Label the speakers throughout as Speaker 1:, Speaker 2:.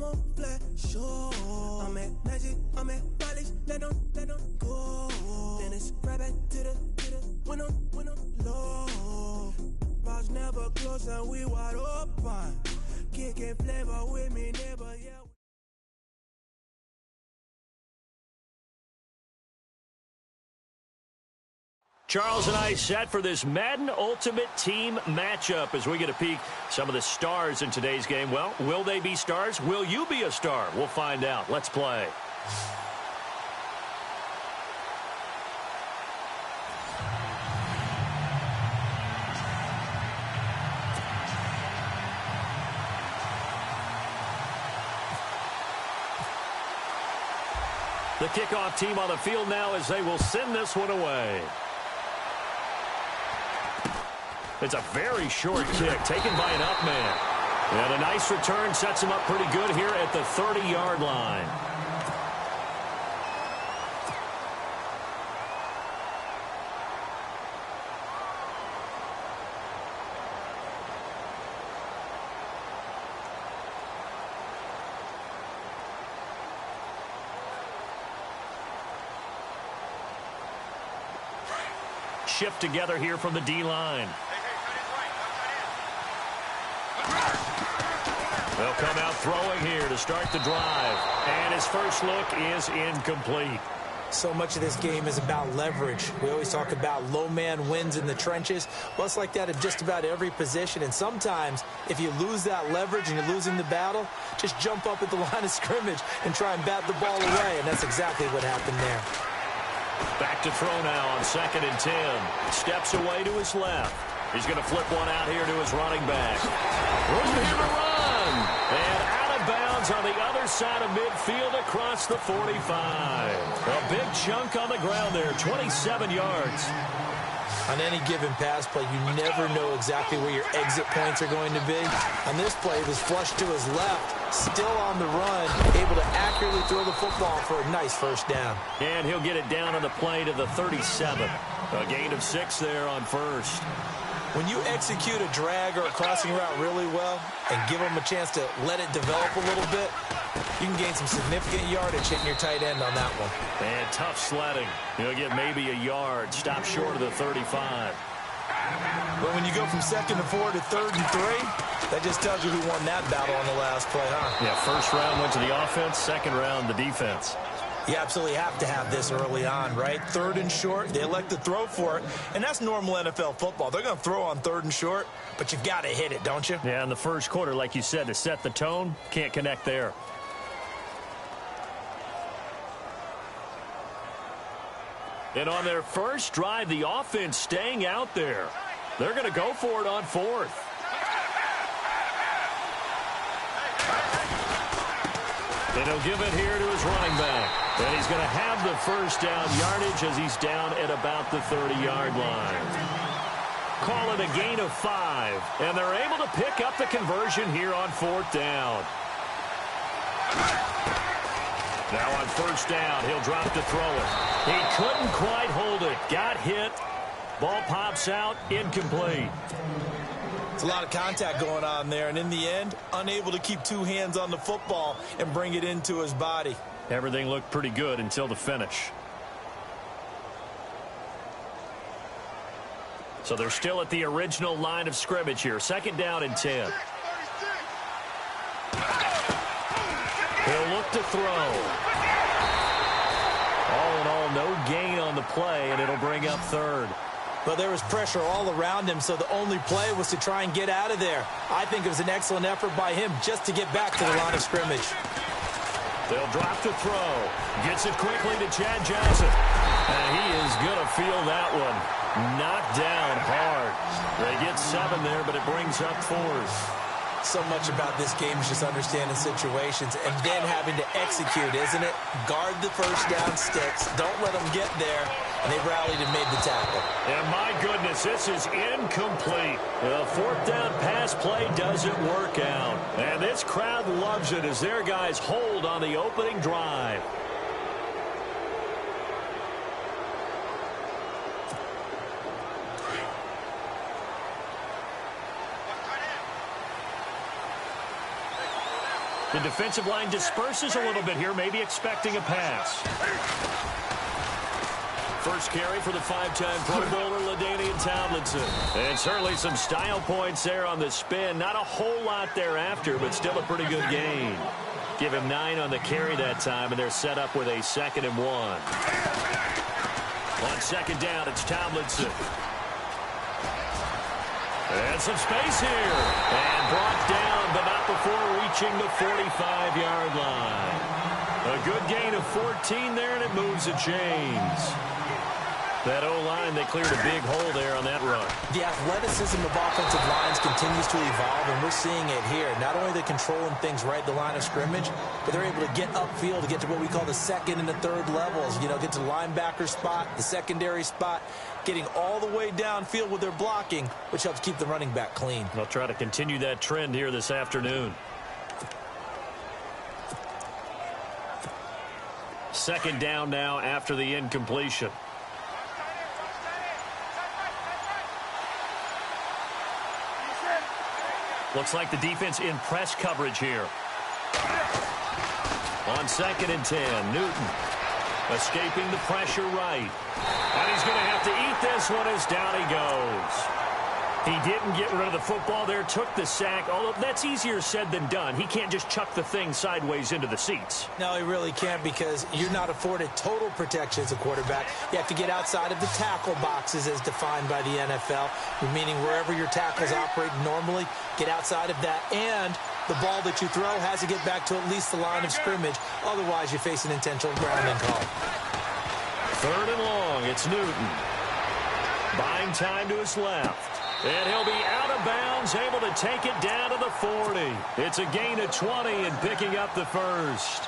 Speaker 1: I'm on flat, sure. I'm at magic, I'm at knowledge, that don't go. Then it's right back to the when I'm low. Bars never close and we wide open. Kicking flavor with me, never, yeah.
Speaker 2: Charles and I set for this Madden Ultimate Team matchup as we get a peek some of the stars in today's game. Well, will they be stars? Will you be a star? We'll find out. Let's play. The kickoff team on the field now as they will send this one away. It's a very short kick taken by an up man. And a nice return sets him up pretty good here at the 30-yard line. Shift together here from the D-line. They'll come out throwing here to start the drive. And his first look is incomplete.
Speaker 3: So much of this game is about leverage. We always talk about low man wins in the trenches. Well, it's like that at just about every position. And sometimes, if you lose that leverage and you're losing the battle, just jump up at the line of scrimmage and try and bat the ball away. And that's exactly what happened there.
Speaker 2: Back to throw now on 2nd and 10. Steps away to his left. He's going to flip one out here to his running back. Room here to run. And out of bounds on the other side of midfield across the 45. A big chunk on the ground there, 27 yards.
Speaker 3: On any given pass play, you never know exactly where your exit points are going to be. On this play, it was flushed to his left, still on the run, able to accurately throw the football for a nice first down.
Speaker 2: And he'll get it down on the play to the 37. A gain of 6 there on first.
Speaker 3: When you execute a drag or a crossing route really well and give them a chance to let it develop a little bit, you can gain some significant yardage hitting your tight end on that one.
Speaker 2: And tough sledding. He'll get maybe a yard. Stop short of the 35.
Speaker 3: But when you go from 2nd and 4 to 3rd and 3, that just tells you who won that battle on the last play, huh?
Speaker 2: Yeah, first round went to the offense, second round the defense.
Speaker 3: You absolutely have to have this early on, right? 3rd and short, they elect to throw for it, and that's normal NFL football. They're going to throw on 3rd and short, but you've got to hit it, don't you?
Speaker 2: Yeah, in the first quarter, like you said, to set the tone, can't connect there. And on their first drive, the offense staying out there. They're going to go for it on 4th. And he'll give it here to his running back. And he's going to have the first down yardage as he's down at about the 30-yard line. Call it a gain of 5. And they're able to pick up the conversion here on 4th down. Now on first down, he'll drop to throw it. He couldn't quite hold it. Got hit. Ball pops out. Incomplete.
Speaker 3: It's a lot of contact going on there, and in the end, unable to keep 2 hands on the football and bring it into his body.
Speaker 2: Everything looked pretty good until the finish. So they're still at the original line of scrimmage here. 2nd down and 10. He'll look to throw. All in all, no gain on the play, and it'll bring up 3rd.
Speaker 3: But there was pressure all around him, so the only play was to try and get out of there. I think it was an excellent effort by him just to get back to the line of scrimmage.
Speaker 2: They'll drop to throw. Gets it quickly to Chad Johnson. And he is going to feel that one. Knocked down hard. They get 7 there, but it brings up 4th.
Speaker 3: So much about this game is just understanding situations and then having to execute, isn't it? Guard the first down sticks. Don't let them get there. And they rallied and made the tackle.
Speaker 2: And my goodness, this is incomplete. The 4th down pass play doesn't work out. And this crowd loves it as their guys hold on the opening drive. The defensive line disperses a little bit here, maybe expecting a pass. First carry for the five-time Pro Bowler, LaDainian Tomlinson. And certainly some style points there on the spin. Not a whole lot thereafter, but still a pretty good gain. Give him 9 on the carry that time, and they're set up with a 2nd and 1. On second down, it's Tomlinson. And some space here. And brought down, but not before reaching the 45-yard line. A good gain of 14 there, and it moves the chains. That O-line, they cleared a big hole there on that run.
Speaker 3: The athleticism of offensive lines continues to evolve, and we're seeing it here. Not only are they controlling things right at the line of scrimmage, but they're able to get upfield to get to what we call the second and the third levels. You know, get to the linebacker spot, the secondary spot, getting all the way downfield with their blocking, which helps keep the running back clean.
Speaker 2: They'll try to continue that trend here this afternoon. Second down now after the incompletion. Looks like the defense in press coverage here. On 2nd and 10, Newton escaping the pressure right. And he's going to have to eat this one as down he goes. He didn't get rid of the football there, took the sack, although that's easier said than done. He can't just chuck the thing sideways into the seats.
Speaker 3: No, he really can't, because you're not afforded total protection as a quarterback. You have to get outside of the tackle boxes as defined by the NFL, meaning wherever your tackles operate normally, get outside of that, and the ball that you throw has to get back to at least the line of scrimmage. Otherwise, you face an intentional grounding call.
Speaker 2: 3rd and long, it's Newton. Buying time to his left. And he'll be out of bounds, able to take it down to the 40. It's a gain of 20 and picking up the first.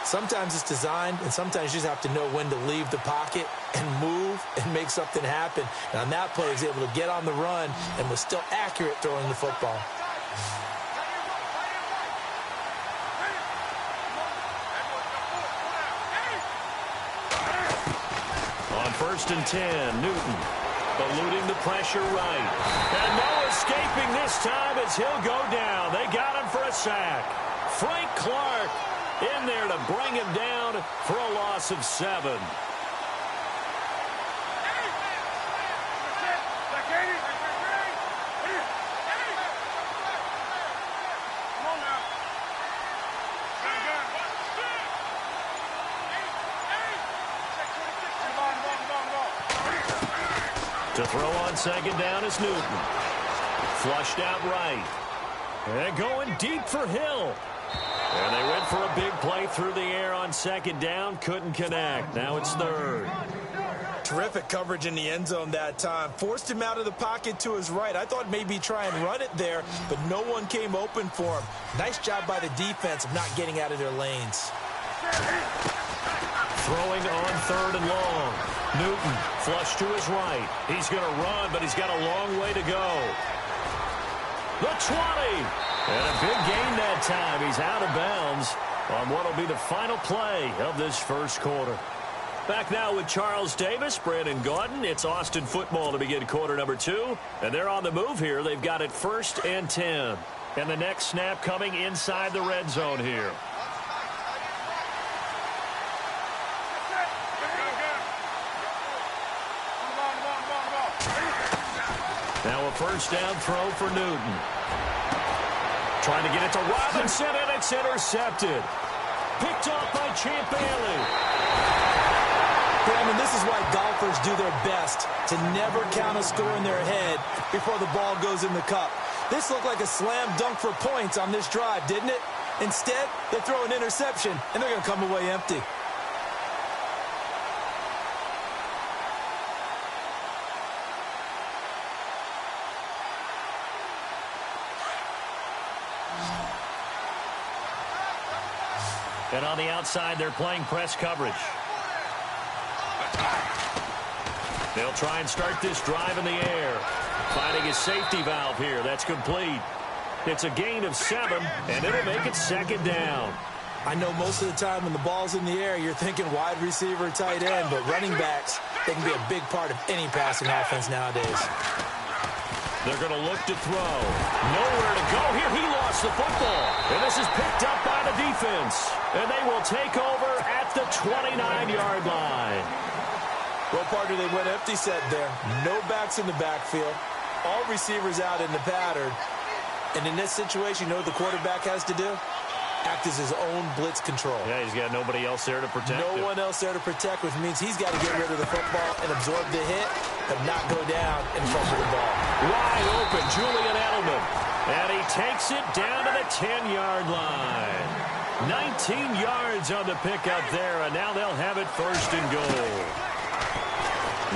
Speaker 3: Sometimes it's designed, and sometimes you just have to know when to leave the pocket and move and make something happen. And on that play, he was able to get on the run and was still accurate throwing the football.
Speaker 2: On 1st and 10, Newton eluding the pressure right. And no escaping this time as he'll go down. They got him for a sack. Frank Clark in there to bring him down for a loss of 7. To throw on 2nd down is Newton. Flushed out right. And going deep for Hill. And they went for a big play through the air on 2nd down. Couldn't connect. Now it's 3rd.
Speaker 3: Terrific coverage in the end zone that time. Forced him out of the pocket to his right. I thought maybe try and run it there, but no one came open for him. Nice job by the defense of not getting out of their lanes.
Speaker 2: Throwing on 3rd and long. Newton flush to his right. He's going to run, but he's got a long way to go. The 20. And a big gain that time. He's out of bounds on what will be the final play of this first quarter. Back now with Charles Davis, Brandon Gaudin. It's Austin football to begin quarter number 2. And they're on the move here. They've got it 1st and 10. And the next snap coming inside the red zone here. Now a 1st down throw for Newton. Trying to get it to Robinson, and it's intercepted. Picked off by Champ Bailey.
Speaker 3: Brandon, this is why golfers do their best to never count a score in their head before the ball goes in the cup. This looked like a slam dunk for points on this drive, didn't it? Instead, they throw an interception, and they're going to come away empty.
Speaker 2: And on the outside, they're playing press coverage. They'll try and start this drive in the air. Finding a safety valve here. That's complete. It's a gain of 7, and it'll make it 2nd down.
Speaker 3: I know most of the time when the ball's in the air, you're thinking wide receiver, tight end, but running backs, they can be a big part of any passing offense nowadays.
Speaker 2: They're going to look to throw. Nowhere to go here. He lost the football. And this is picked up by the defense. And they will take over at the 29-yard line.
Speaker 3: Well, partner, they went empty set there. No backs in the backfield. All receivers out in the pattern. And in this situation, you know what the quarterback has to do? Act as his own blitz control.
Speaker 2: Yeah, he's got nobody else there to protect him.
Speaker 3: No one else there to protect, which means he's got to get rid of the football and absorb the hit, but not go down and fumble the ball.
Speaker 2: Wide open, Julian Edelman. And he takes it down to the 10-yard line. 19 yards on the pickup there, and now they'll have it first and goal.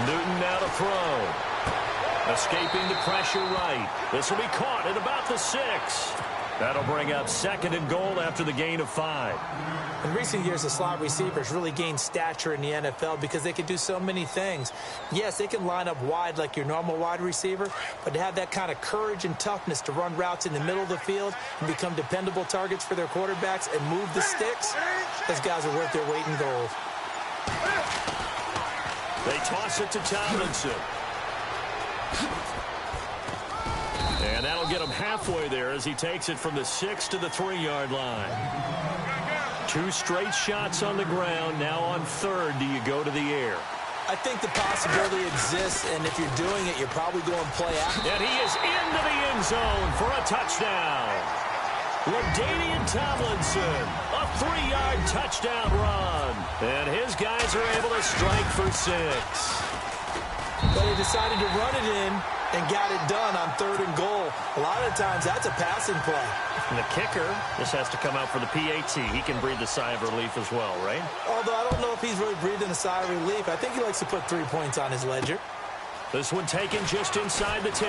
Speaker 2: Newton now to throw. Escaping the pressure right. This will be caught at about the 6. That'll bring up second and goal after the gain of 5.
Speaker 3: In recent years, the slot receivers really gained stature in the NFL because they can do so many things. Yes, they can line up wide like your normal wide receiver, but to have that kind of courage and toughness to run routes in the middle of the field and become dependable targets for their quarterbacks and move the sticks, those guys are worth their weight in gold.
Speaker 2: They toss it to Tomlinson. And that'll get him halfway there as he takes it from the 6 to the 3-yard line. 2 straight shots on the ground. Now on third, do you go to the air?
Speaker 3: I think the possibility exists, and if you're doing it, you're probably going play out.
Speaker 2: And he is into the end zone for a touchdown. LaDainian Tomlinson, a 3-yard touchdown run. And his guys are able to strike for 6.
Speaker 3: But he decided to run it in and got it done on third and goal. A lot of times, that's a passing play.
Speaker 2: And the kicker, this has to come out for the PAT. He can breathe a sigh of relief as well, right?
Speaker 3: Although I don't know if he's really breathing a sigh of relief. I think he likes to put 3 points on his ledger.
Speaker 2: This one taken just inside the 10.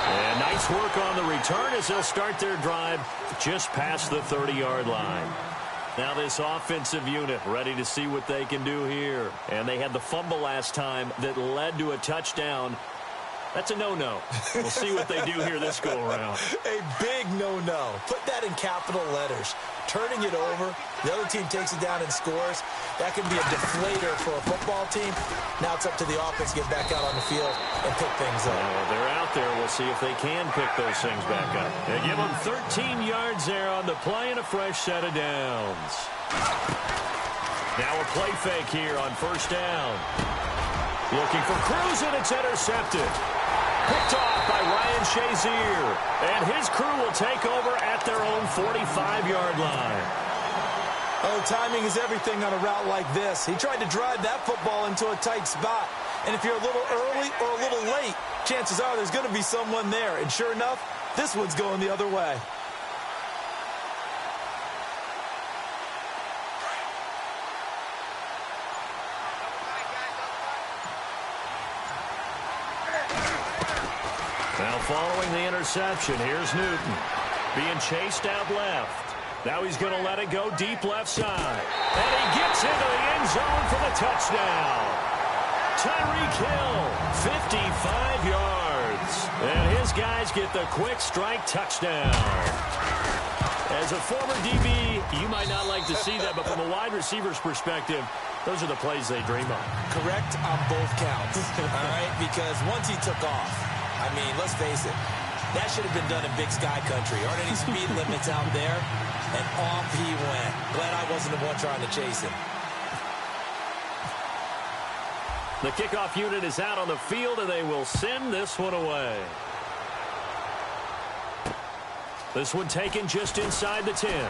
Speaker 2: And nice work on the return as they'll start their drive just past the 30-yard line. Now this offensive unit ready to see what they can do here. And they had the fumble last time that led to a touchdown. That's a no-no. We'll see what they do here this go-around.
Speaker 3: A big no-no. Put that in capital letters. Turning it over, the other team takes it down and scores. That can be a deflator for a football team. Now it's up to the offense to get back out on the field and pick things up.
Speaker 2: Well, they're out there. We'll see if they can pick those things back up. They give them 13 yards there on the play and a fresh set of downs. Now a play fake here on first down. Looking for Cruz, and it's intercepted. Picked off by Ryan Shazier. And his crew will take over at their own 45-yard line.
Speaker 3: Oh, timing is everything on a route like this. He tried to drive that football into a tight spot. And if you're a little early or a little late, chances are there's going to be someone there. And sure enough, this one's going the other way.
Speaker 2: Now following the interception, here's Newton. Being chased out left. Now he's going to let it go deep left side. And he gets into the end zone for the touchdown. Tyreek Hill, 55 yards. And his guys get the quick strike touchdown. As a former DB, you might not like to see that, but from a wide receiver's perspective, those are the plays they dream of.
Speaker 3: Correct on both counts, all right? Because once he took off, I mean, let's face it, that should have been done in Big Sky Country. Aren't any speed limits out there? And off he went. Glad I wasn't the one trying to chase him.
Speaker 2: The kickoff unit is out on the field, and they will send this one away. This one taken just inside the 10.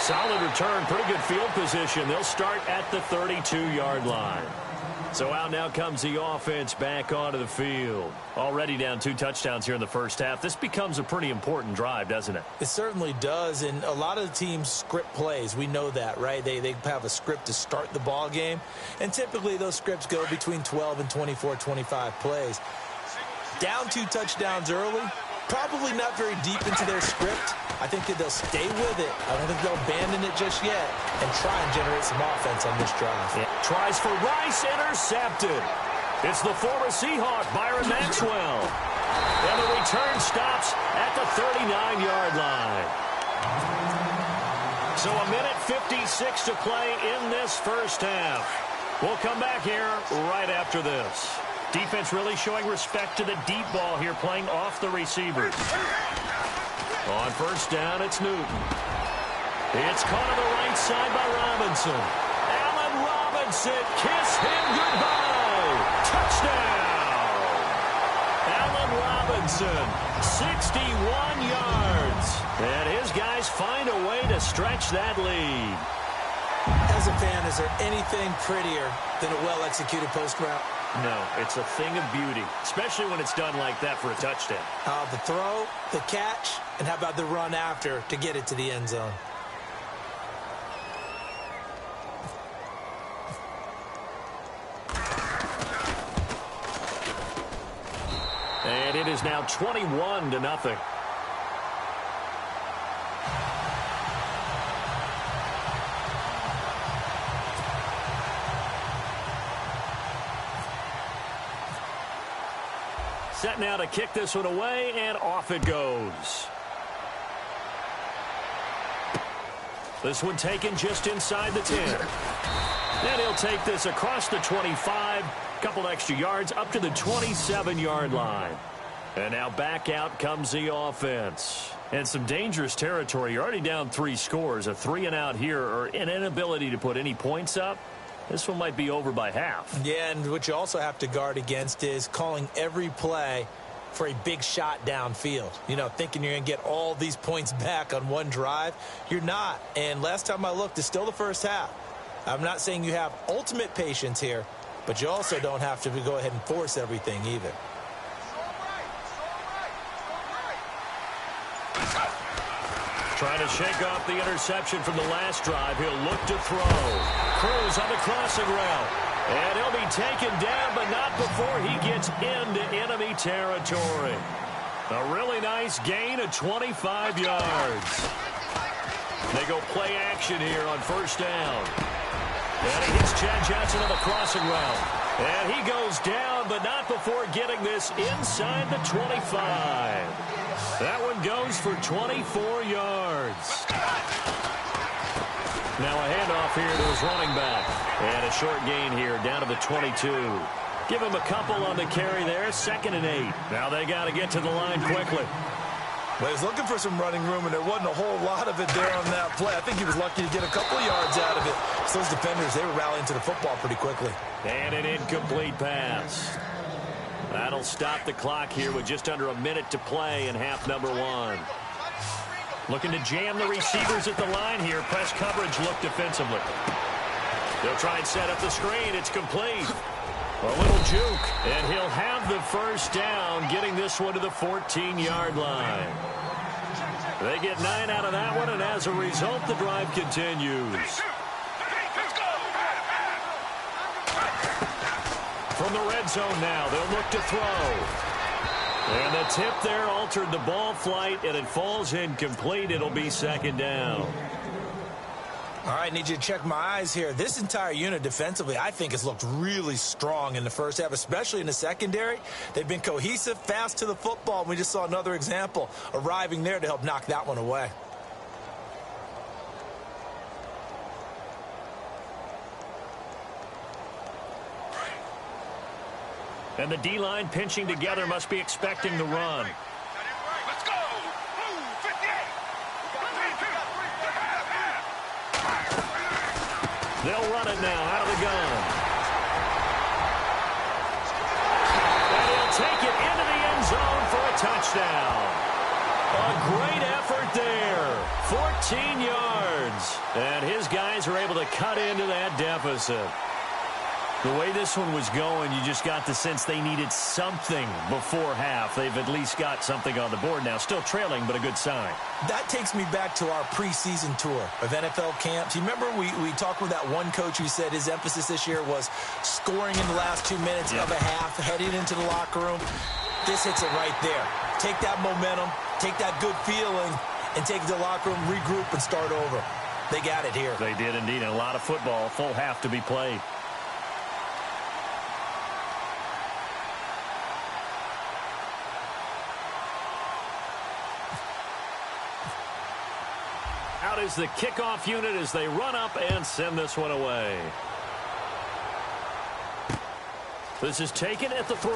Speaker 2: Solid return, pretty good field position. They'll start at the 32-yard line. So out now comes the offense back onto the field. Already down 2 touchdowns here in the first half. This becomes a pretty important drive, doesn't it?
Speaker 3: It certainly does, and a lot of the teams script plays. We know that, right? They have a script to start the ball game, and typically those scripts go between 12 and 24, 25 plays. Down 2 touchdowns early, probably not very deep into their script. I think that they'll stay with it. I don't think they'll abandon it just yet and try and generate some offense on this drive.
Speaker 2: Yeah. Tries for Rice, intercepted. It's the former Seahawk, Byron Maxwell. And the return stops at the 39-yard line. So a minute 56 to play in this first half. We'll come back here right after this. Defense really showing respect to the deep ball here, playing off the receivers. On first down, it's Newton. It's caught on the right side by Robinson. Allen Robinson, kiss him goodbye. Touchdown. Allen Robinson, 61 yards. And his guys find a way to stretch that lead.
Speaker 3: As a fan, is there anything prettier than a well-executed post route?
Speaker 2: No, it's a thing of beauty, especially when it's done like that for a touchdown.
Speaker 3: The throw, the catch, and how about the run after to get it to the end zone?
Speaker 2: And it is now 21-0. Set now to kick this one away, and off it goes. This one taken just inside the 10. And he'll take this across the 25, couple extra yards up to the 27-yard line. And now back out comes the offense. And some dangerous territory. You're already down 3 scores. A 3-and-out here, or an inability to put any points up. This one might be over by half.
Speaker 3: Yeah, and what you also have to guard against is calling every play for a big shot downfield. You know, thinking you're going to get all these points back on one drive. You're not. And last time I looked, it's still the first half. I'm not saying you have ultimate patience here, but you also don't have to go ahead and force everything either.
Speaker 2: Trying to shake off the interception from the last drive. He'll look to throw. Cruz on the crossing route. And he'll be taken down, but not before he gets into enemy territory. A really nice gain of 25 yards. They go play action here on first down. And he hits Chad Johnson on the crossing route. And he goes down, but not before getting this inside the 25. That one goes for 24 yards. Now a handoff here to his running back. And a short gain here down to the 22. Give him a couple on the carry there. 2nd and 8. Now they got to get to the line quickly.
Speaker 3: Well, he was looking for some running room, and there wasn't a whole lot of it there on that play. I think he was lucky to get a couple of yards out of it. So those defenders, they were rallying to the football pretty quickly.
Speaker 2: And an incomplete pass. That'll stop the clock here with just under a minute to play in half number 1. Looking to jam the receivers at the line here. Press coverage look defensively. They'll try and set up the screen. It's complete. A little juke, and he'll have the first down, getting this one to the 14-yard line. They get 9 out of that one, and as a result, the drive continues. From the red zone now, they'll look to throw. And the tip there altered the ball flight, and it falls incomplete. It'll be 2nd down.
Speaker 3: All right, need you to check my eyes here. This entire unit defensively, I think, has looked really strong in the first half, especially in the secondary. They've been cohesive, fast to the football, and we just saw another example arriving there to help knock that one away.
Speaker 2: And the D-line pinching together must be expecting the run.
Speaker 4: Let's go! Move, 58!
Speaker 2: They'll run it now out of the gun. And he'll take it into the end zone for a touchdown. A great effort there. 14 yards. And his guys are able to cut into that deficit. The way this one was going, you just got the sense they needed something before half. They've at least got something on the board now. Still trailing, but a good sign.
Speaker 3: That takes me back to our preseason tour of NFL camps. You remember we talked with that one coach who said his emphasis this year was scoring in the last 2 minutes of a half, heading into the locker room. This hits it right there. Take that momentum, take that good feeling, and take it to the locker room, regroup, and start over. They got it here.
Speaker 2: They did indeed. And a lot of football, full half to be played. Out is the kickoff unit as they run up and send this one away. This is taken at the 3.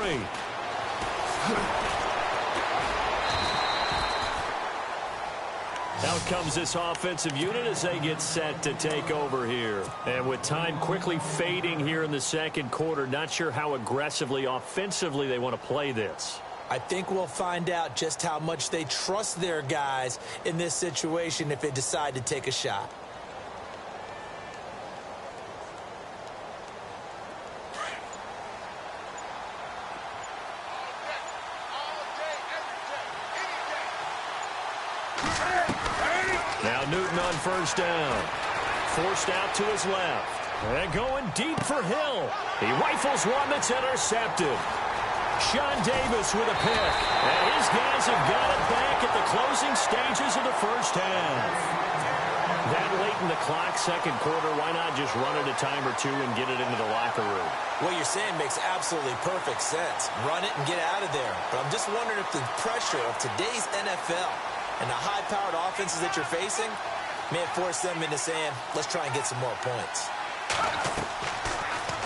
Speaker 2: Out comes this offensive unit as they get set to take over here. And with time quickly fading here in the second quarter, not sure how aggressively, offensively they want to play this.
Speaker 3: I think we'll find out just how much they trust their guys in this situation if they decide to take a shot.
Speaker 2: Now Newton on first down. Forced out to his left. And going deep for Hill. He rifles one that's intercepted. Sean Davis with a pick. And his guys have got it back at the closing stages of the first half. That late in the clock, second quarter, why not just run it a time or two and get it into the locker room?
Speaker 3: What you're saying makes absolutely perfect sense. Run it and get out of there. But I'm just wondering if the pressure of today's NFL and the high-powered offenses that you're facing may have forced them into saying, let's try and get some more points.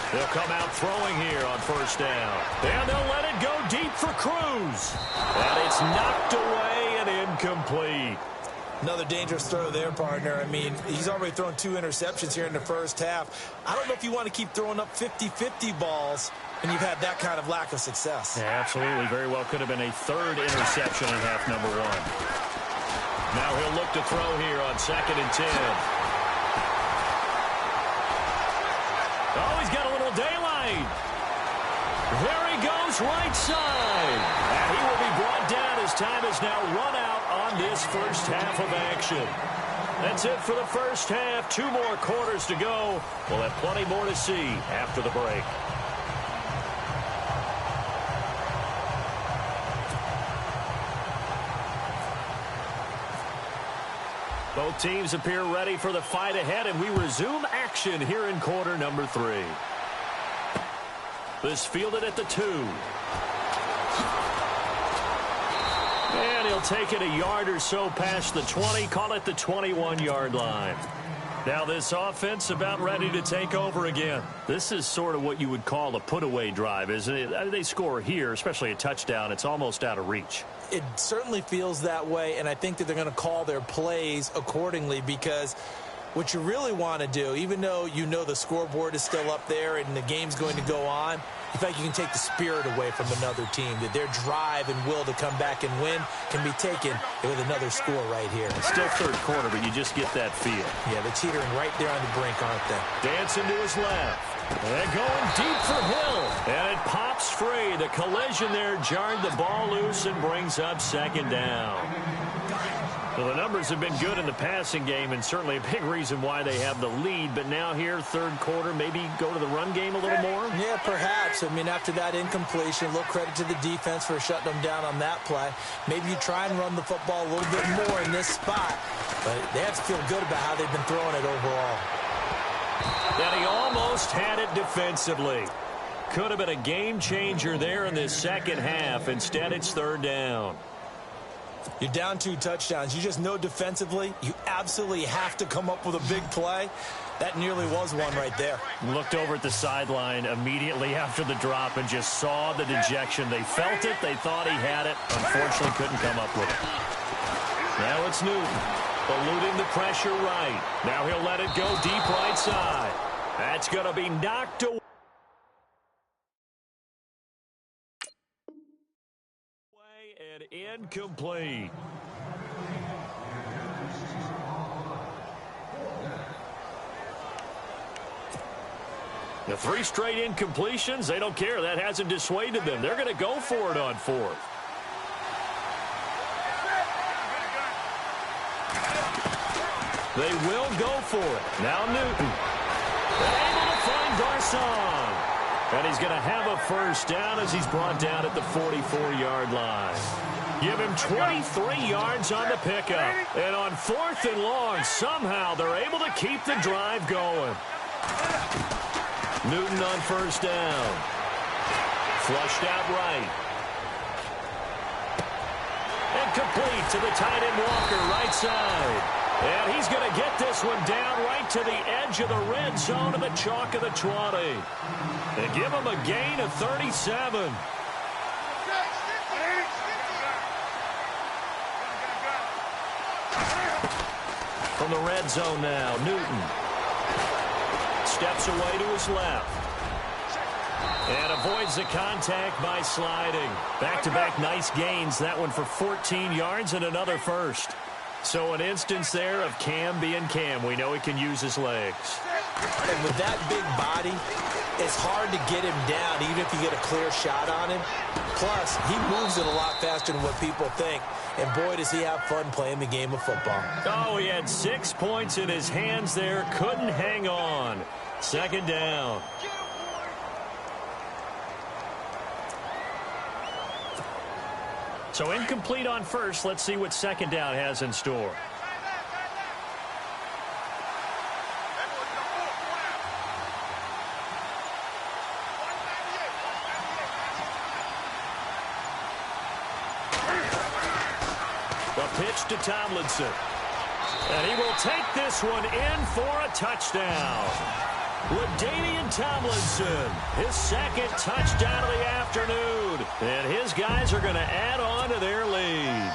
Speaker 2: They'll come out throwing here on first down. And they'll let it go deep for Cruz. And it's knocked away and incomplete.
Speaker 3: Another dangerous throw there, partner. I mean, he's already thrown 2 interceptions here in the first half. I don't know if you want to keep throwing up 50-50 balls when you've had that kind of lack of success.
Speaker 2: Yeah, absolutely. Very well could have been a 3rd interception in half number 1. Now he'll look to throw here on 2nd and 10. Oh, he's got a little daylight. There he goes, right side. And he will be brought down as time is now run out on this first half of action. That's it for the first half. 2 more quarters to go. We'll have plenty more to see after the break. Both teams appear ready for the fight ahead, and we resume action here in quarter number 3. This fielded at the 2. And he'll take it a yard or so past the 20, call it the 21-yard line. Now this offense about ready to take over again. This is sort of what you would call a put-away drive, isn't it? They score here, especially a touchdown. It's almost out of reach.
Speaker 3: It certainly feels that way, and I think that they're going to call their plays accordingly because what you really want to do, even though you know the scoreboard is still up there and the game's going to go on, in fact, you can take the spirit away from another team, that their drive and will to come back and win can be taken with another score right here.
Speaker 2: It's still third quarter, but you just get that feel.
Speaker 3: Yeah, they're teetering right there on the brink, aren't they?
Speaker 2: Dancing to his left. And going deep for Hill. And it pops free. The collision there jarred the ball loose and brings up 2nd down. Well, the numbers have been good in the passing game and certainly a big reason why they have the lead. But now here, third quarter, maybe go to the run game a little more?
Speaker 3: Yeah, perhaps. I mean, after that incompletion, a little credit to the defense for shutting them down on that play. Maybe you try and run the football a little bit more in this spot. But they have to feel good about how they've been throwing it overall.
Speaker 2: And he almost had it defensively. Could have been a game changer there in this second half. Instead, it's 3rd down.
Speaker 3: You're down 2 touchdowns. You just know defensively you absolutely have to come up with a big play. That nearly was one right there.
Speaker 2: Looked over at the sideline immediately after the drop and just saw the dejection. They felt it. They thought he had it. Unfortunately, couldn't come up with it. Now it's Newton. Eluding the pressure right. Now he'll let it go deep right side. That's going to be knocked away. And incomplete. The 3 straight incompletions, they don't care. That hasn't dissuaded them. They're going to go for it on 4th. They will go for it. Now Newton. Able to find Garcon. And he's going to have a first down as he's brought down at the 44-yard line. Give him 23 yards on the pickup. And on 4th and long, somehow they're able to keep the drive going. Newton on first down. Flushed out right. And complete to the tight end Walker, right side. And he's going to get this one down right to the edge of the red zone of the chalk of the 20. And give him a gain of 37. From the red zone now, Newton steps away to his left. And avoids the contact by sliding. Back-to-back nice gains. That one for 14 yards and another first. So an instance there of Cam being Cam. We know he can use his legs.
Speaker 3: And with that big body, it's hard to get him down, even if you get a clear shot on him. Plus, he moves it a lot faster than what people think. And boy, does he have fun playing the game of football.
Speaker 2: Oh, he had 6 points in his hands there. Couldn't hang on. Second down. So incomplete on first. Let's see what second down has in store. The pitch to Tomlinson. And he will take this one in for a touchdown. LaDainian Tomlinson, his second touchdown of the afternoon. And his guys are going to add on to their lead.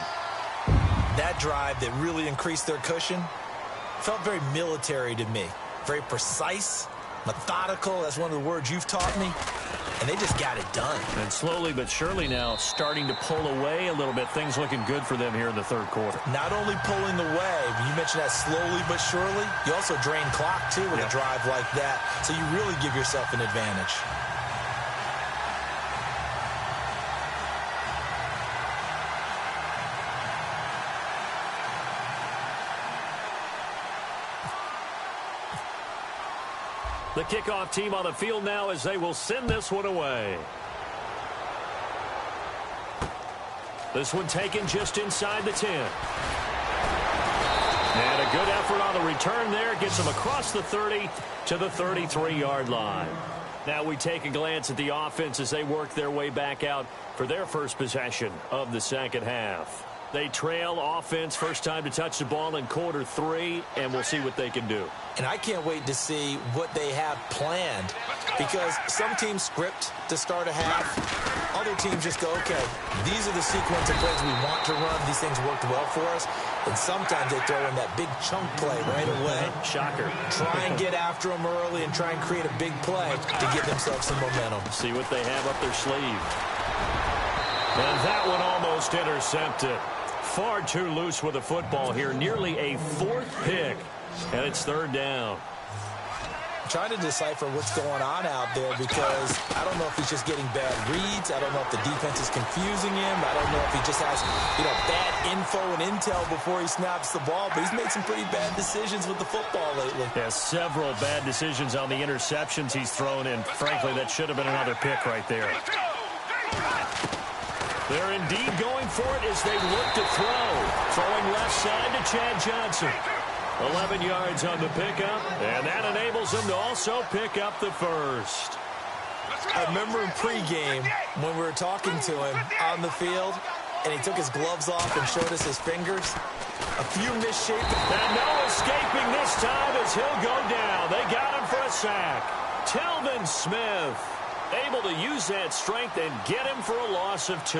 Speaker 3: That drive that really increased their cushion felt very military to me. Very precise, methodical. That's one of the words you've taught me. And they just got it done.
Speaker 2: And slowly but surely now starting to pull away a little bit. Things looking good for them here in the third quarter.
Speaker 3: Not only pulling away, you mentioned that slowly but surely. You also drain clock, too, with a drive like that. So you really give yourself an advantage.
Speaker 2: The kickoff team on the field now as they will send this one away. This one taken just inside the 10. And a good effort on the return there. Gets them across the 30 to the 33-yard line. Now we take a glance at the offense as they work their way back out for their first possession of the second half. They trail offense first time to touch the ball in quarter 3, and we'll see what they can do.
Speaker 3: And I can't wait to see what they have planned, because some teams script to start a half. Other teams just go, okay, these are the sequence of plays we want to run. These things worked well for us. And sometimes they throw in that big chunk play right away.
Speaker 2: Shocker.
Speaker 3: Try and get after them early and try and create a big play to give themselves some momentum.
Speaker 2: See what they have up their sleeve. And that one almost intercepted. Far too loose with the football here. Nearly a 4th pick. And it's third down.
Speaker 3: I'm trying to decipher what's going on out there, because I don't know if he's just getting bad reads. I don't know if the defense is confusing him. I don't know if he just has, bad info and intel before he snaps the ball. But he's made some pretty bad decisions with the football lately.
Speaker 2: Yeah, several bad decisions on the interceptions he's thrown in. Frankly, that should have been another pick right there. They're indeed going for it as they look to throw. Throwing left side to Chad Johnson. 11 yards on the pickup, and that enables them to also pick up the first.
Speaker 3: I remember in pregame when we were talking to him on the field, and he took his gloves off and showed us his fingers. A few misshapen.
Speaker 2: And no escaping this time as he'll go down. They got him for a sack. Telvin Smith able to use that strength and get him for a loss of 2.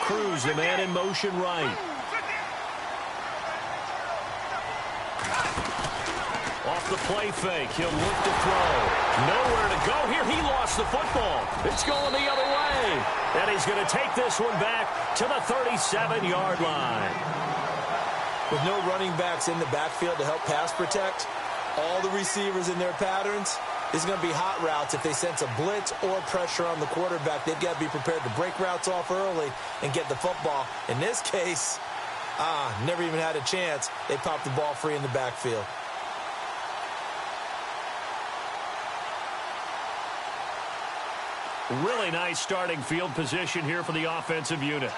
Speaker 2: Cruz, the man in motion right. Off the play fake, he'll look to throw. Nowhere to go here. He lost the football. It's going the other way. And he's going to take this one back to the 37-yard line.
Speaker 3: With no running backs in the backfield to help pass protect, all the receivers in their patterns, it's going to be hot routes. If they sense a blitz or pressure on the quarterback, they've got to be prepared to break routes off early and get the football. In this case, never even had a chance. They popped the ball free in the backfield.
Speaker 2: Really nice starting field position here for the offensive unit.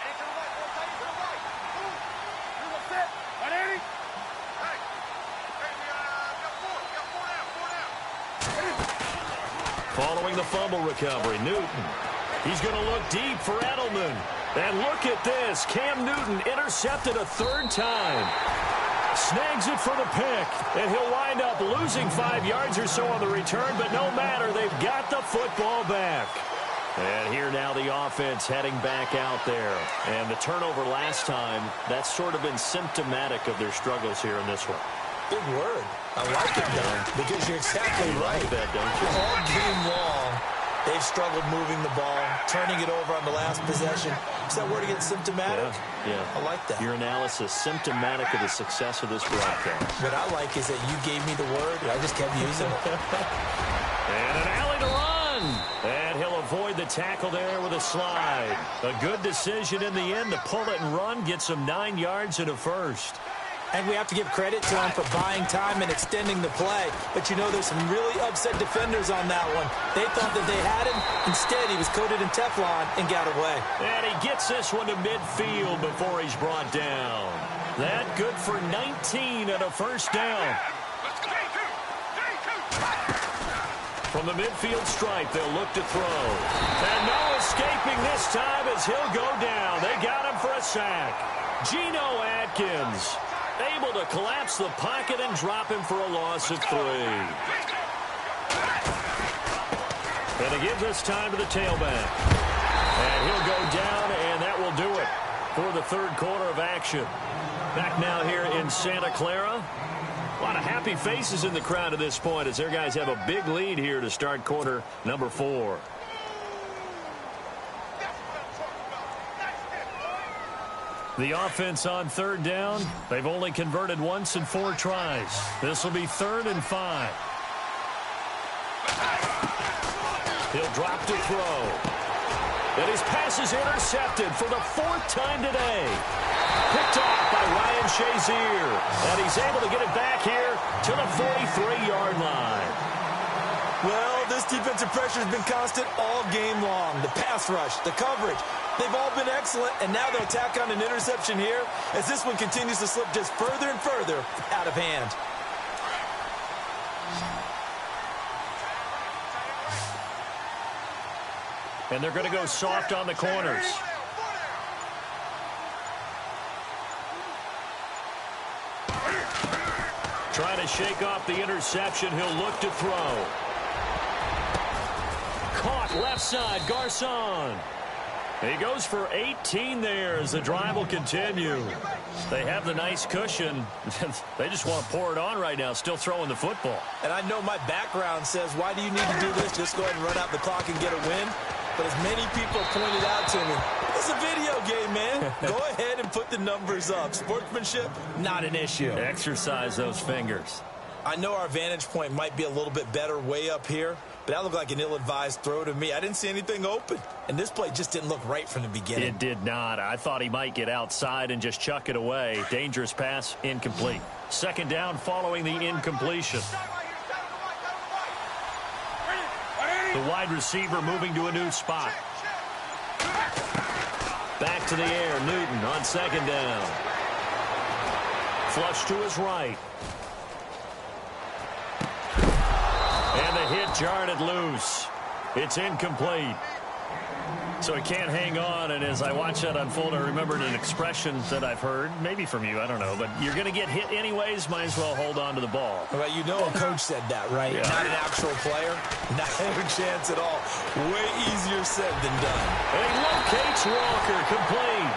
Speaker 2: Following the fumble recovery, Newton. He's going to look deep for Edelman. And look at this. Cam Newton intercepted a 3rd time. Snags it for the pick, and he'll wind up losing 5 yards or so on the return, but no matter, they've got the football back. And here now the offense heading back out there. And the turnover last time, that's sort of been symptomatic of their struggles here in this one.
Speaker 3: Big word. I like it, though, because you're exactly right.
Speaker 2: Like that, don't you?
Speaker 3: All game long, they've struggled moving the ball, turning it over on the last possession. Is that word again, symptomatic?
Speaker 2: Yeah.
Speaker 3: I like that.
Speaker 2: Your analysis, symptomatic of the success of this broadcast.
Speaker 3: What I like is that you gave me the word, and I just kept using it.
Speaker 2: And an alley to run. And he'll avoid the tackle there with a slide. A good decision in the end to pull it and run, gets him 9 yards and a first.
Speaker 3: And we have to give credit to him for buying time and extending the play. But, you know, there's some really upset defenders on that one. They thought that they had him. Instead, he was coated in Teflon and got away.
Speaker 2: And he gets this one to midfield before he's brought down. That good for 19 and a first down. From the midfield stripe, they'll look to throw. And no escaping this time as he'll go down. They got him for a sack. Geno Atkins able to collapse the pocket and drop him for a loss of 3. And it gives us time to the tailback. And he'll go down, and that will do it for the third quarter of action. Back now here in Santa Clara. A lot of happy faces in the crowd at this point as their guys have a big lead here to start quarter number 4. The offense on third down. They've only converted once in 4 tries. This will be 3rd and 5. He'll drop to throw. And his pass is intercepted for the 4th time today. Picked off by Ryan Shazier. And he's able to get it back here to the 43-yard line.
Speaker 3: Well, this defensive pressure has been constant all game long. The pass rush, the coverage, they've all been excellent, and now they'll tack on an interception here as this one continues to slip just further and further out of hand.
Speaker 2: And they're going to go soft on the corners. Trying to shake off the interception. He'll look to throw. Caught left side, Garcon. He goes for 18 there as the drive will continue. They have the nice cushion. They just want to pour it on right now, still throwing the football.
Speaker 3: And I know my background says, why do you need to do this? Just go ahead and run out the clock and get a win. But as many people pointed out to me, it's a video game, man. Go ahead and put the numbers up. Sportsmanship, not an issue.
Speaker 2: Exercise those fingers.
Speaker 3: I know our vantage point might be a little bit better way up here, but that looked like an ill-advised throw to me. I didn't see anything open, and this play just didn't look right from the beginning.
Speaker 2: It did not. I thought he might get outside and just chuck it away. Dangerous pass, incomplete. 2nd down following the incompletion. The wide receiver moving to a new spot. Back to the air, Newton on 2nd down. Flush to his right. And the hit jarred it loose. It's incomplete. So he can't hang on, and as I watch that unfold, I remembered an expression that I've heard, maybe from you, I don't know, but you're going to get hit anyways, might as well hold on to the ball.
Speaker 3: Well, you know a coach said that, right?
Speaker 2: Yeah.
Speaker 3: Not an actual player. Not a chance at all. Way easier said than done.
Speaker 2: And he locates Walker, complete.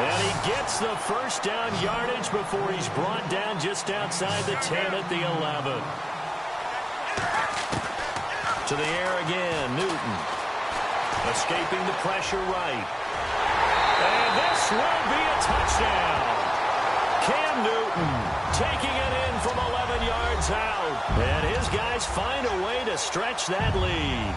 Speaker 2: And he gets the first down yardage before he's brought down just outside the 10 at the 11. To the air again, Newton. Escaping the pressure right. And this will be a touchdown. Cam Newton taking it in from 11 yards out. And his guys find a way to stretch that lead.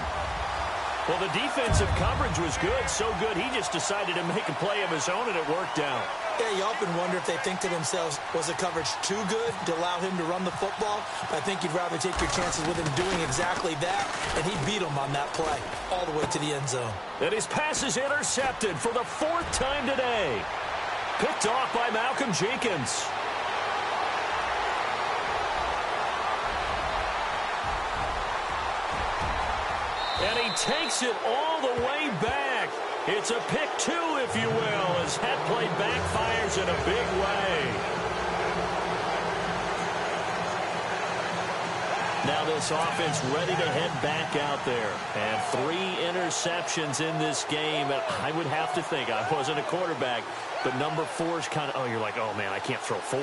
Speaker 2: Well, the defensive coverage was good, so good he just decided to make a play of his own, and it worked out.
Speaker 3: Yeah, you often wonder if they think to themselves, was the coverage too good to allow him to run the football? I think you'd rather take your chances with him doing exactly that, and he beat him on that play all the way to the end zone.
Speaker 2: And his pass is intercepted for the 4th time today. Picked off by Malcolm Jenkins. And he takes it all the way back. It's a pick 2, if you will, as that play backfires in a big way. Now this offense ready to head back out there. And 3 interceptions in this game. And I would have to think, I wasn't a quarterback, but number 4 is kind of, oh, you're like, oh, man, I can't throw 4.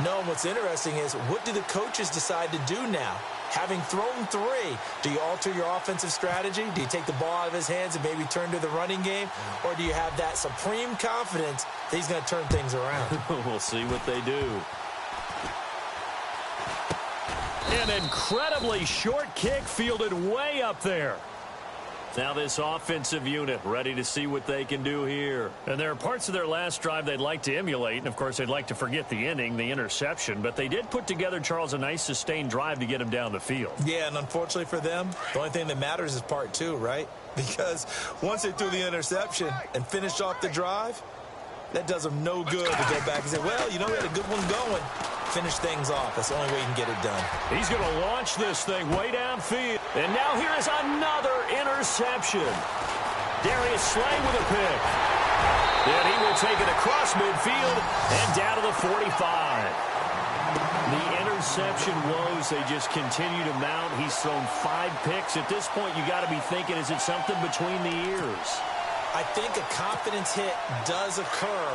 Speaker 3: No, what's interesting is, what do the coaches decide to do now? Having thrown 3, do you alter your offensive strategy? Do you take the ball out of his hands and maybe turn to the running game? Or do you have that supreme confidence that he's going to turn things around?
Speaker 2: We'll see what they do. An incredibly short kick fielded way up there. Now this offensive unit ready to see what they can do here. And there are parts of their last drive they'd like to emulate. And, of course, they'd like to forget the inning, the interception. But they did put together, Charles, a nice sustained drive to get him down the field.
Speaker 3: Yeah, and unfortunately for them, the only thing that matters is part 2, right? Because once they threw the interception and finished off the drive, that does them no good to go back and say, well, you know, we had a good one going. Finish things off. That's the only way you can get it done.
Speaker 2: He's going to launch this thing way downfield. And now here is another interception. Darius Slay with a pick. And he will take it across midfield and down to the 45. The interception woes, they just continue to mount. He's thrown 5 picks. At this point, you got to be thinking, is it something between the ears?
Speaker 3: I think a confidence hit does occur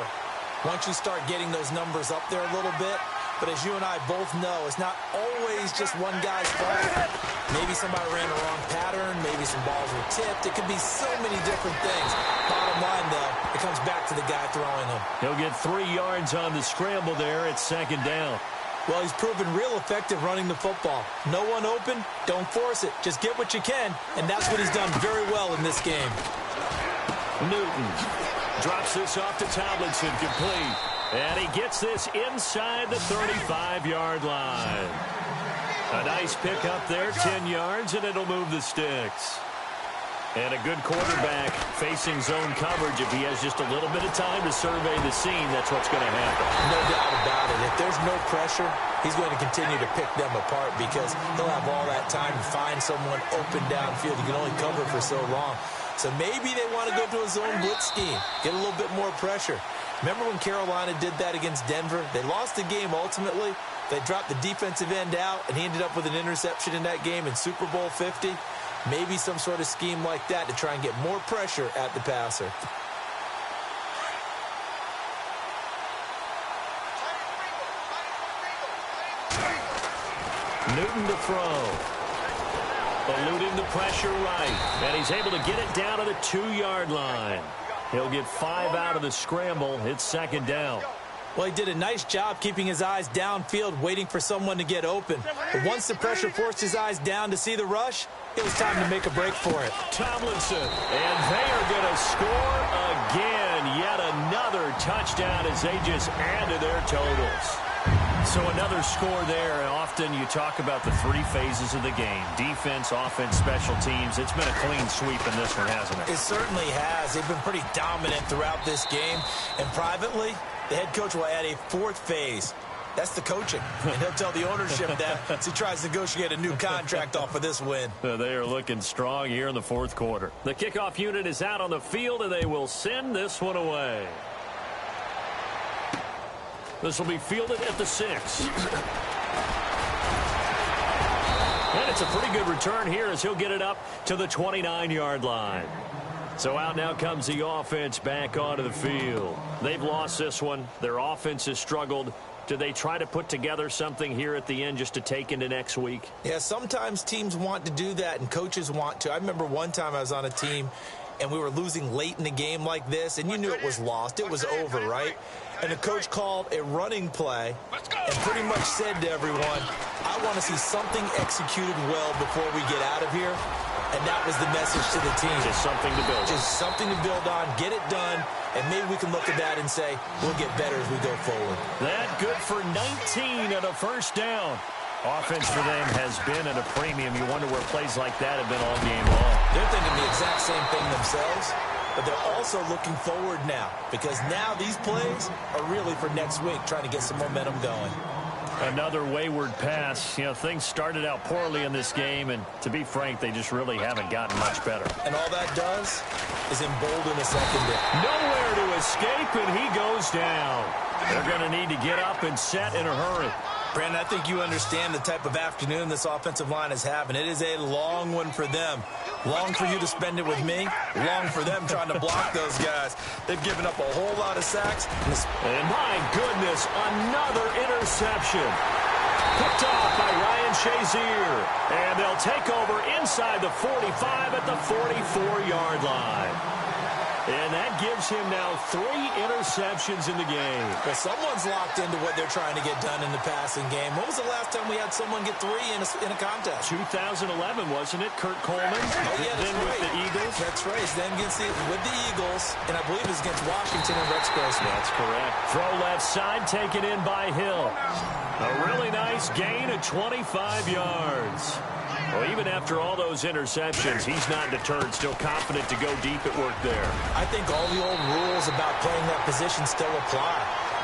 Speaker 3: once you start getting those numbers up there a little bit. But as you and I both know, it's not always just one guy's fault. Maybe somebody ran the wrong pattern. Maybe some balls were tipped. It could be so many different things. Bottom line, though, it comes back to the guy throwing them.
Speaker 2: He'll get 3 yards on the scramble there. It's 2nd down.
Speaker 3: Well, he's proven real effective running the football. No one open, don't force it. Just get what you can, and that's what he's done very well in this game.
Speaker 2: Newton drops this off to Tomlinson, complete. And he gets this inside the 35-yard line. A nice pick up there, 10 yards, and it'll move the sticks. And a good quarterback facing zone coverage. If he has just a little bit of time to survey the scene, that's what's going to happen.
Speaker 3: No doubt about it. If there's no pressure, he's going to continue to pick them apart because he'll have all that time to find someone open downfield. He can only cover for so long. So maybe they want to go to a zone blitz scheme, get a little bit more pressure. Remember when Carolina did that against Denver? They lost the game ultimately. They dropped the defensive end out, and he ended up with an interception in that game in Super Bowl 50. Maybe some sort of scheme like that to try and get more pressure at the passer.
Speaker 2: Newton to throw. Eluding the pressure right. And he's able to get it down to the 2-yard line. He'll get 5 out of the scramble. It's 2nd down.
Speaker 3: Well, he did a nice job keeping his eyes downfield, waiting for someone to get open. But once the pressure forced his eyes down to see the rush, it was time to make a break for it.
Speaker 2: Tomlinson, and they are going to score again. Yet another touchdown as they just add to their totals. So another score there. Often you talk about the 3 phases of the game. Defense, offense, special teams. It's been a clean sweep in this one, hasn't it?
Speaker 3: It certainly has. They've been pretty dominant throughout this game. And privately, the head coach will add a 4th phase. That's the coaching. And he'll tell the ownership that as he tries to negotiate a new contract off of this win.
Speaker 2: They are looking strong here in the 4th quarter. The kickoff unit is out on the field, and they will send this one away. This will be fielded at the 6. And it's a pretty good return here as he'll get it up to the 29-yard line. So out now comes the offense back onto the field. They've lost this one. Their offense has struggled. Do they try to put together something here at the end just to take into next week?
Speaker 3: Yeah, sometimes teams want to do that and coaches want to. I remember one time I was on a team and we were losing late in the game like this, and you knew it was lost. It was over, right? And the coach called a running play and pretty much said to everyone, I want to see something executed well before we get out of here. And that was the message to the team.
Speaker 2: Just something to build on.
Speaker 3: Just something to build on, get it done, and maybe we can look at that and say, we'll get better as we go forward.
Speaker 2: That good for 19 and a 1st down. Offense for them has been at a premium. You wonder where plays like that have been all game long.
Speaker 3: They're thinking the exact same thing themselves, but they're also looking forward now because now these plays are really for next week, trying to get some momentum going.
Speaker 2: Another wayward pass. You know, things started out poorly in this game, and to be frank, they just really haven't gotten much better.
Speaker 3: And all that does is embolden a secondary.
Speaker 2: Nowhere to escape, and he goes down. They're going to need to get up and set in a hurry.
Speaker 3: Brandon, I think you understand the type of afternoon this offensive line is having. It is a long one for them. Long for you to spend it with me. Long for them trying to block those guys. They've given up a whole lot of sacks.
Speaker 2: And my goodness, another interception. Picked off by Ryan Shazier. And they'll take over inside the 45 at the 44-yard line. And that gives him now 3 interceptions in the game.
Speaker 3: Well, someone's locked into what they're trying to get done in the passing game. When was the last time we had someone get 3 in a contest?
Speaker 2: 2011, wasn't it? Kurt Coleman.
Speaker 3: Oh, yeah,
Speaker 2: then
Speaker 3: right.
Speaker 2: with the Eagles.
Speaker 3: That's right. Then with the Eagles, and I believe it's against Washington and Rex Grossman.
Speaker 2: That's correct. Throw left side, taken in by Hill. A really nice gain of 25 yards. Well, even after all those interceptions, he's not deterred, still confident to go deep at work there.
Speaker 3: I think all the old rules about playing that position still apply.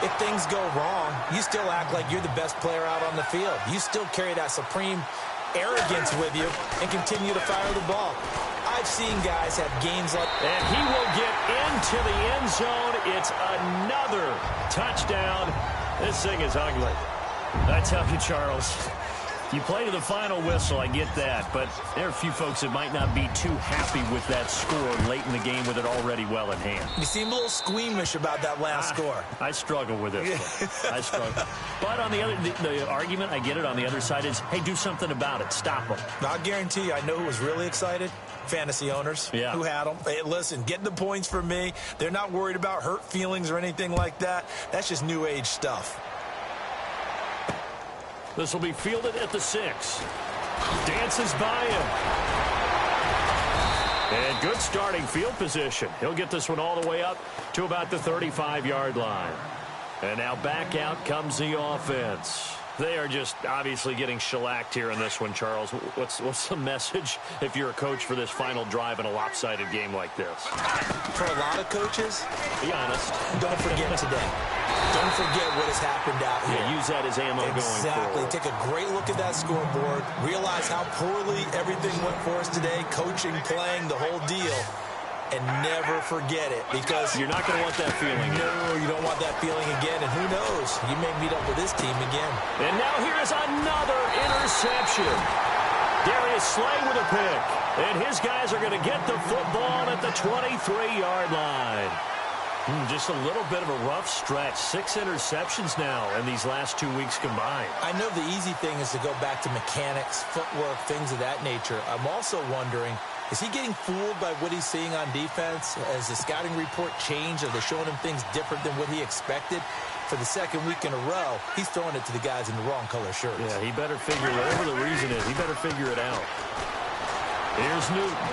Speaker 3: If things go wrong, you still act like you're the best player out on the field. You still carry that supreme arrogance with you and continue to fire the ball. I've seen guys have games like...
Speaker 2: And he will get into the end zone. It's another touchdown. This thing is ugly. I tell you, Charles... You play to the final whistle, I get that, but there are a few folks that might not be too happy with that score late in the game with it already well in hand.
Speaker 3: You seem a little squeamish about that last score.
Speaker 2: I struggle with it. I struggle. But on the argument, I get it, on the other side is, hey, do something about it. Stop them.
Speaker 3: I'll guarantee you, I know who was really excited. Fantasy owners who had them. Hey, listen, getting the points from me. They're not worried about hurt feelings or anything like that. That's just new age stuff.
Speaker 2: This will be fielded at the 6. Dances by him. And good starting field position. He'll get this one all the way up to about the 35-yard line. And now back out comes the offense. They are just obviously getting shellacked here in this one, Charles. What's the message if you're a coach for this final drive in a lopsided game like this?
Speaker 3: For a lot of coaches,
Speaker 2: be honest.
Speaker 3: Don't forget today. Don't forget what has happened out here.
Speaker 2: Yeah, use that as ammo going forward.
Speaker 3: Take a great look at that scoreboard. Realize how poorly everything went for us today. Coaching, playing, the whole deal. And never forget it, because
Speaker 2: you're not going to want that feeling.
Speaker 3: No, you don't want that feeling again. And who knows? You may meet up with this team again.
Speaker 2: And now here is another interception. Darius Slay with a pick. And his guys are going to get the football at the 23-yard line. Just a little bit of a rough stretch. 6 interceptions now in these last 2 weeks combined.
Speaker 3: I know the easy thing is to go back to mechanics, footwork, things of that nature. I'm also wondering, is he getting fooled by what he's seeing on defense? Has the scouting report changed? Are they showing him things different than what he expected? For the second week in a row, he's throwing it to the guys in the wrong color shirts.
Speaker 2: Yeah, he better figure, whatever the reason is, he better figure it out. Here's Newton.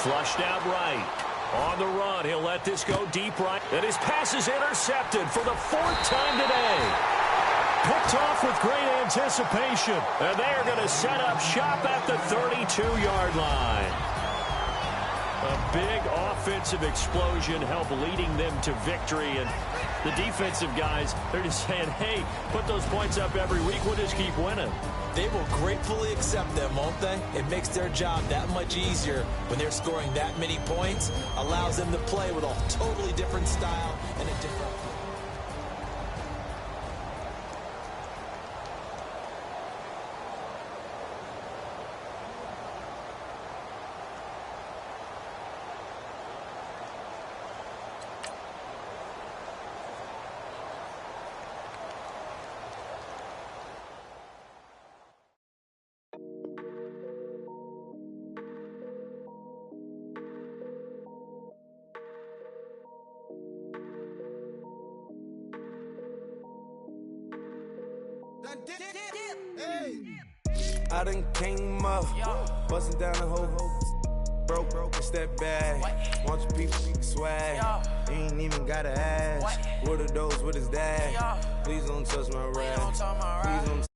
Speaker 2: Flushed out right. On the run, he'll let this go deep right. And his pass is intercepted for the 4th time today. Picked off with great anticipation. And they're going to set up shop at the 32-yard line. A big offensive explosion helped leading them to victory. And the defensive guys, they're just saying, hey, put those points up every week. We'll just keep winning.
Speaker 3: They will gratefully accept them, won't they? It makes their job that much easier when they're scoring that many points. Allows them to play with a totally different style and a different...
Speaker 1: I done came up, bustin' down the whole broke, it's that bad. Want your people swag, you ain't even gotta ask. What are those, what is that? Please don't touch my rag. Please don't